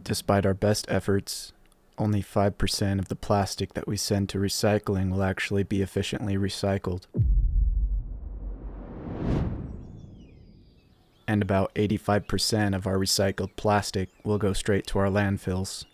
Despite our best efforts, only 5% of the plastic that we send to recycling will actually be efficiently recycled. And about 85% of our recycled plastic will go straight to our landfills.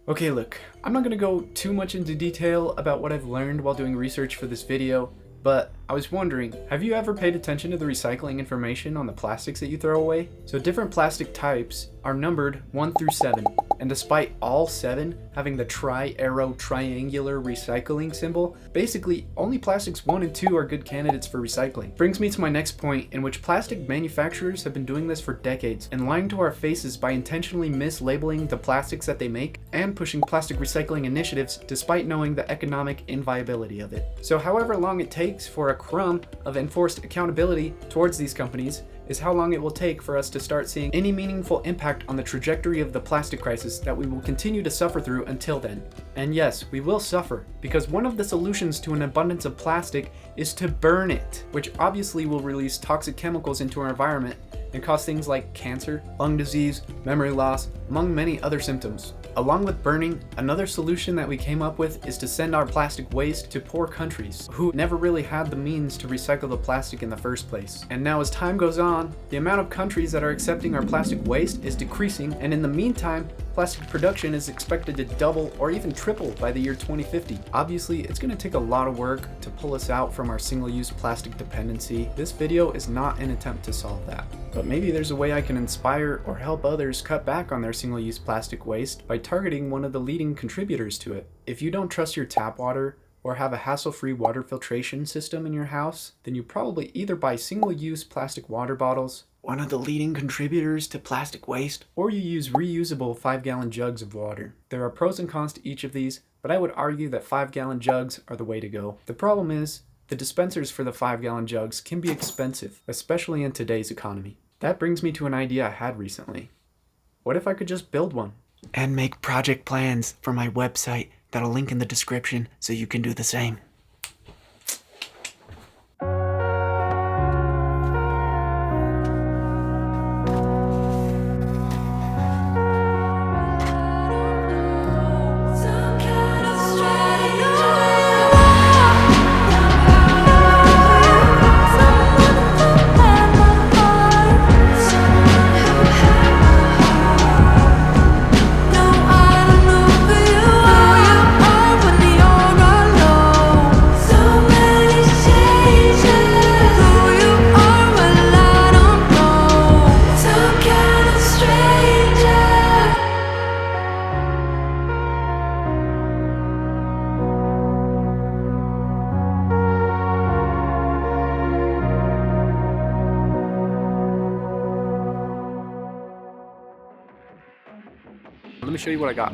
Okay, look, I'm not going to go too much into detail about what I've learned while doing research for this video, but I was wondering, have you ever paid attention to the recycling information on the plastics that you throw away? So different plastic types are numbered 1 through 7, and despite all 7 having the tri-arrow triangular recycling symbol, basically only plastics 1 and 2 are good candidates for recycling. Brings me to my next point, in which plastic manufacturers have been doing this for decades and lying to our faces by intentionally mislabeling the plastics that they make and pushing plastic recycling initiatives despite knowing the economic inviability of it. So however long it takes for a crumb of enforced accountability towards these companies is how long it will take for us to start seeing any meaningful impact on the trajectory of the plastic crisis that we will continue to suffer through until then. And yes, we will suffer, because one of the solutions to an abundance of plastic is to burn it, which obviously will release toxic chemicals into our environment and cause things like cancer, lung disease, memory loss, among many other symptoms. Along with burning, another solution that we came up with is to send our plastic waste to poor countries who never really had the means to recycle the plastic in the first place. And now as time goes on, the amount of countries that are accepting our plastic waste is decreasing, and in the meantime, plastic production is expected to double or even triple by the year 2050. Obviously, it's going to take a lot of work to pull us out from our single-use plastic dependency. This video is not an attempt to solve that. But maybe there's a way I can inspire or help others cut back on their single-use plastic waste by targeting one of the leading contributors to it. If you don't trust your tap water or have a hassle-free water filtration system in your house, then you probably either buy single-use plastic water bottles, one of the leading contributors to plastic waste, or you use reusable 5-gallon jugs of water. There are pros and cons to each of these, but I would argue that 5-gallon jugs are the way to go. The problem is, the dispensers for the 5-gallon jugs can be expensive, especially in today's economy. That brings me to an idea I had recently. What if I could just build one? And make project plans for my website that'll link in the description so you can do the same. Let me show you what I got.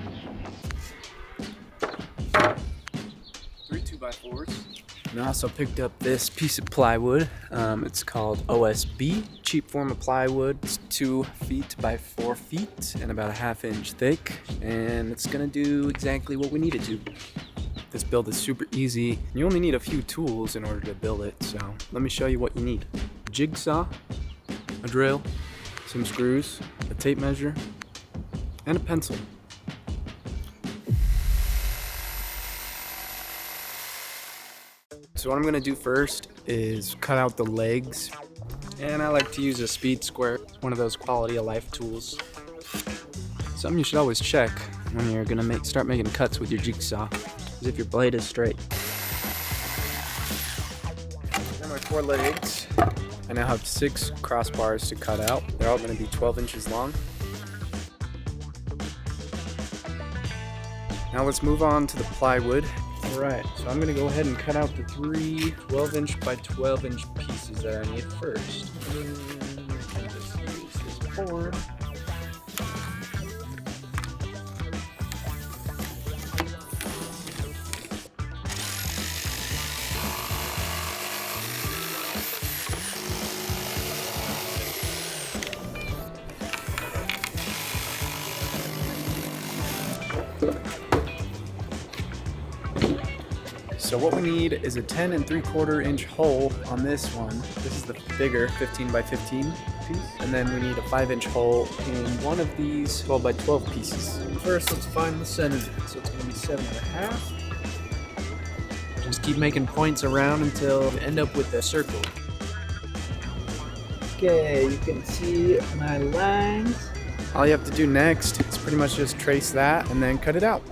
3 2x4s. And I also picked up this piece of plywood. It's called OSB, cheap form of plywood. It's 2 feet by 4 feet and about a 1/2 inch thick. And it's gonna do exactly what we need it to. This build is super easy. You only need a few tools in order to build it. So let me show you what you need. A jigsaw, a drill, some screws, a tape measure, and a pencil. So what I'm gonna do first is cut out the legs, and I like to use a speed square, one of those quality of life tools. Something you should always check when you're gonna start making cuts with your jigsaw, is if your blade is straight. Here are my 4 legs. I now have 6 crossbars to cut out. They're all gonna be 12 inches long. Now let's move on to the plywood. Alright, so I'm going to go ahead and cut out the 3 12-inch by 12-inch pieces that I need first. And I can just use this board. So what we need is a 10 3/4 inch hole on this one. This is the bigger 15 by 15 piece. And then we need a 5-inch hole in one of these 12 by 12 pieces. First, let's find the center. So it's gonna be 7.5. Just keep making points around until you end up with a circle. Okay, you can see my lines. All you have to do next is pretty much just trace that and then cut it out.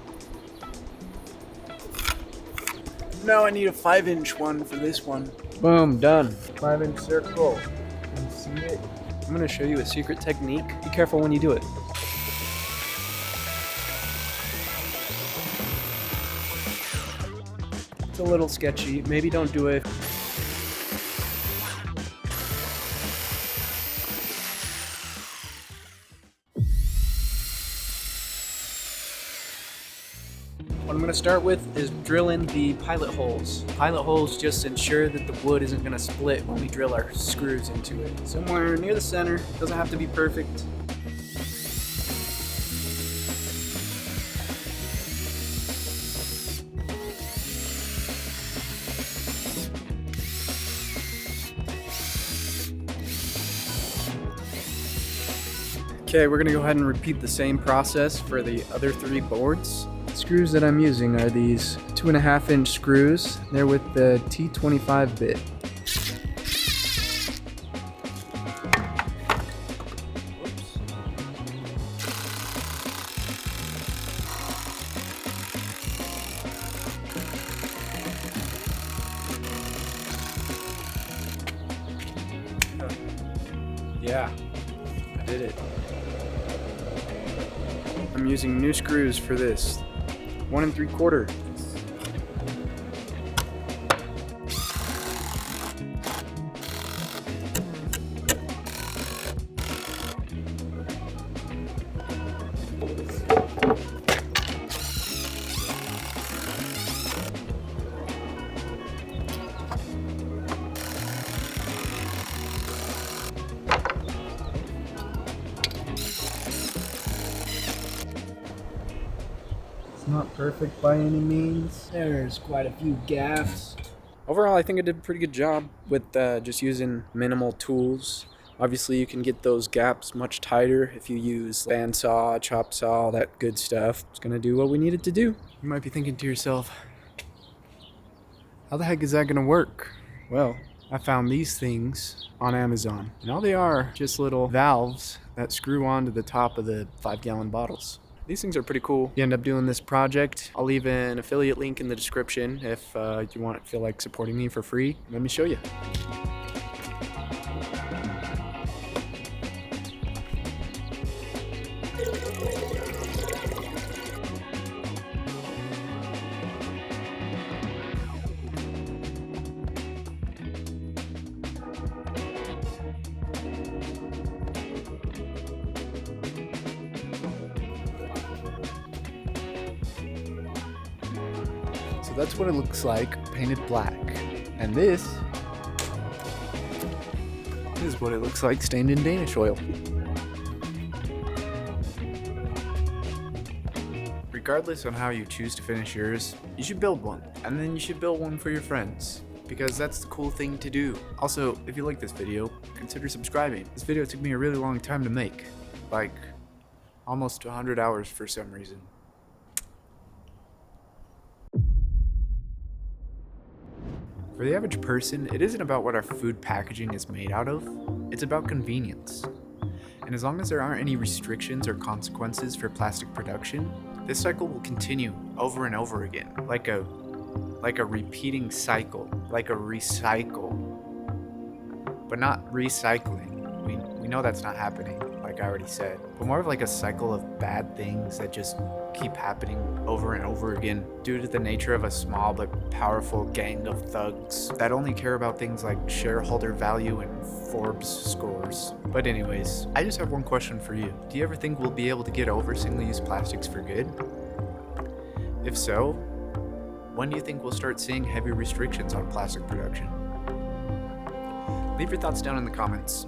Now I need a 5-inch one for this one. Boom, done. 5-inch circle. Can you see it? I'm gonna show you a secret technique. Be careful when you do it. It's a little sketchy. Maybe don't do it. What I'm going to start with is drilling the pilot holes. Pilot holes just ensure that the wood isn't going to split when we drill our screws into it. Somewhere near the center, doesn't have to be perfect. Okay, we're going to go ahead and repeat the same process for the other 3 boards. Screws that I'm using are these 2.5-inch screws. They're with the T25 bit. Yeah, I did it. I'm using new screws for this. 1 3/4. Not perfect by any means. There's quite a few gaps. Overall, I think I did a pretty good job with just using minimal tools. Obviously, you can get those gaps much tighter if you use bandsaw, chop saw, all that good stuff. It's gonna do what we need it to do. You might be thinking to yourself, how the heck is that gonna work? Well, I found these things on Amazon, and all they are just little valves that screw onto the top of the 5-gallon bottles. These things are pretty cool. If you end up doing this project, I'll leave an affiliate link in the description if you feel like supporting me for free. Let me show you. So that's what it looks like painted black. And this is what it looks like stained in Danish oil. Regardless on how you choose to finish yours, you should build one. And then you should build one for your friends, because that's the cool thing to do. Also, if you like this video, consider subscribing. This video took me a really long time to make. Like, almost 100 hours for some reason. For the average person, it isn't about what our food packaging is made out of, it's about convenience. And as long as there aren't any restrictions or consequences for plastic production, this cycle will continue over and over again, like a repeating cycle, like a recycle. But not recycling. We know that's not happening, like I already said, but more of like a cycle of bad things that just keep happening over and over again due to the nature of a small but powerful gang of thugs that only care about things like shareholder value and Forbes scores. But anyways, I just have one question for you. Do you ever think we'll be able to get over single-use plastics for good? If so, when do you think we'll start seeing heavy restrictions on plastic production? Leave your thoughts down in the comments.